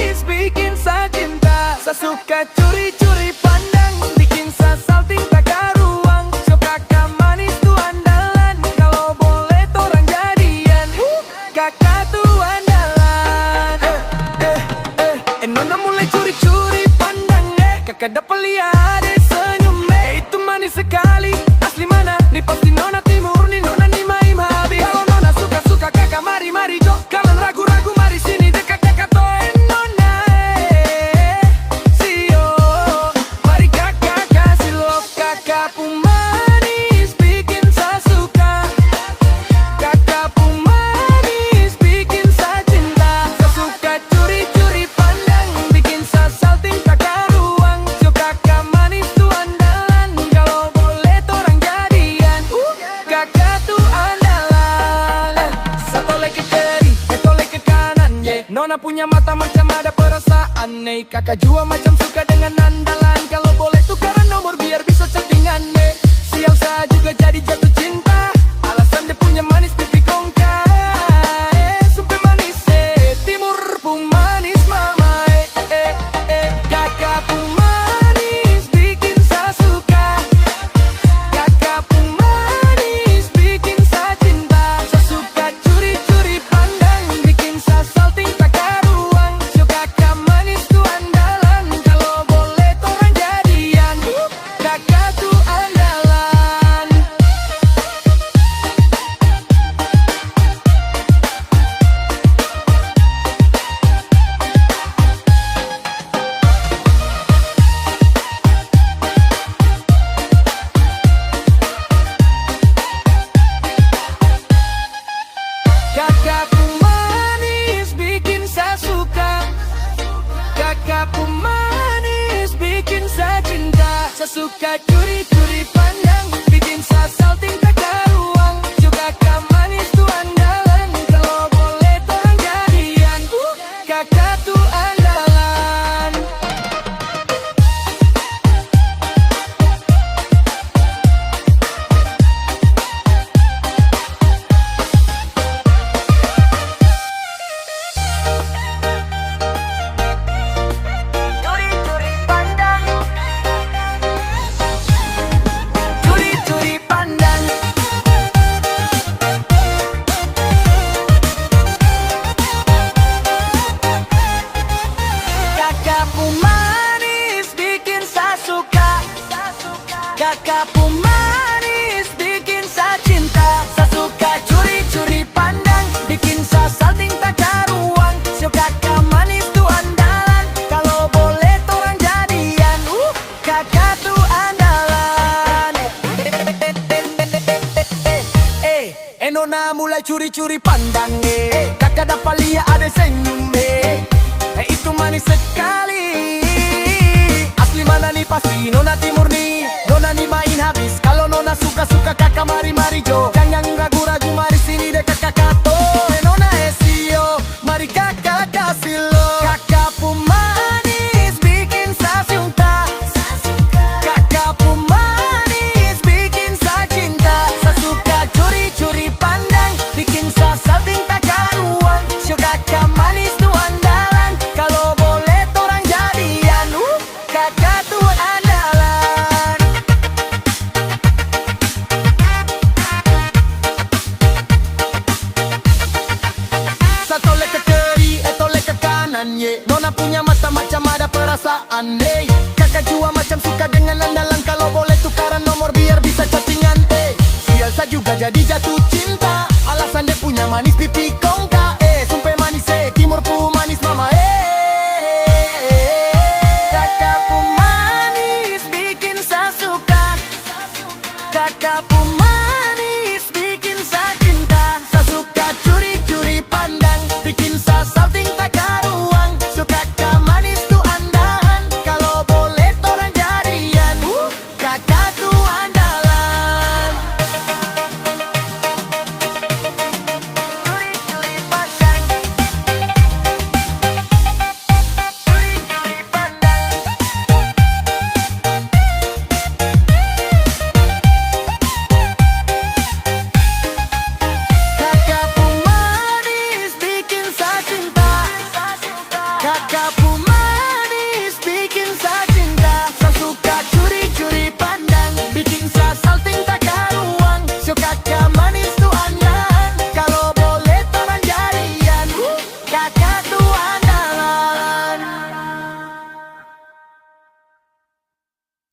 manis bikin saya cinta. Saya suka curi-curi pandang, bikin saya salting tak karuang. So kakak manis tuh andalan, kalau boleh torang jadian. Kakak tuh andalan. Nona mulai curi-curi pandang, kakak dapat lihat senyum, itu manis sekali. Asli mana? Nih pasti nona timur, nih nona nih maim habis. Kalau nona suka-suka kakak mari-mari jo. Kalian ragu-ragu mari sini dekat kakak toe nona. Sio, mari kakak kasih love. Kakak pun manis bikin saya suka. Kakak pun manis bikin saya cinta. Saya suka curi-curi pandang, bikin saya salting tak karuang. So kakak manis tuh andalan, kalau boleh torang jadian. Kakak tuh andalan. Satu lagi ke kiri, satu lagi ke kanan, Nona punya mata macam ada perasaan, Kakak jua macam suka dengan andalan. Kalau boleh tukaran nomor biar bisa chattingan, Sial saya juga jadi jatuh cinta. Alasan dia punya manis pipi kongka, Sumpah manis, Timur pun manis mama, Kakak pun manis bikin saya suka. Kakak pun manis bikin saya cinta. Saya suka curi-curi pandang, bikin saya salting tak karuang. So kakak manis tuh andalan, kalau boleh torang jadian. Kakak tuh andalan. Kakak pun manis bikin saya suka. Kakak pun manis bikin saya cinta. Saya suka curi-curi pandang, bikin saya salting tak karuang. Juga kakak manis tuh andalan, kalau boleh torang jadian. Kakak tuh andalan. Curi-curi pandang, curi-curi pandang. Kakak pun manis bikin saya suka. Kakak pun manis bikin saya cinta. Saya suka curi-curi pandang, bikin saya salting tak karuang. So kakak manis tuh andalan, kalau boleh torang jadian. Kakak tuh andalan. Nona mulai curi-curi pandang, Kakak dapat lihat ada senyum, itu manis sekali. Asli mana nih pasti nona timur nih, nona nih main habis. Kalau nona suka-suka kakak mari-mari jo. Jangan ragu-ragu mari sini dekat kakak toe nona Sio, mari kakak kasih lo. Kakak pun manis bikin saya cinta. Kakak pun manis bikin saya cinta. Saya suka curi-curi pandang, bikin saya salting tak karuang. So kakak manis tuh andalan, kalau boleh torang jadian. Kakak tuh andalan. Satu lek ke kiri, itu lek ke kanan, Nona punya mata macam ada perasaan, Kakak jua macam suka dengan andalan, kalau boleh tukaran nomor biar bisa chattingan, Sial saya juga jadi jatuh cinta. Alasan dia punya manis pipi kongka.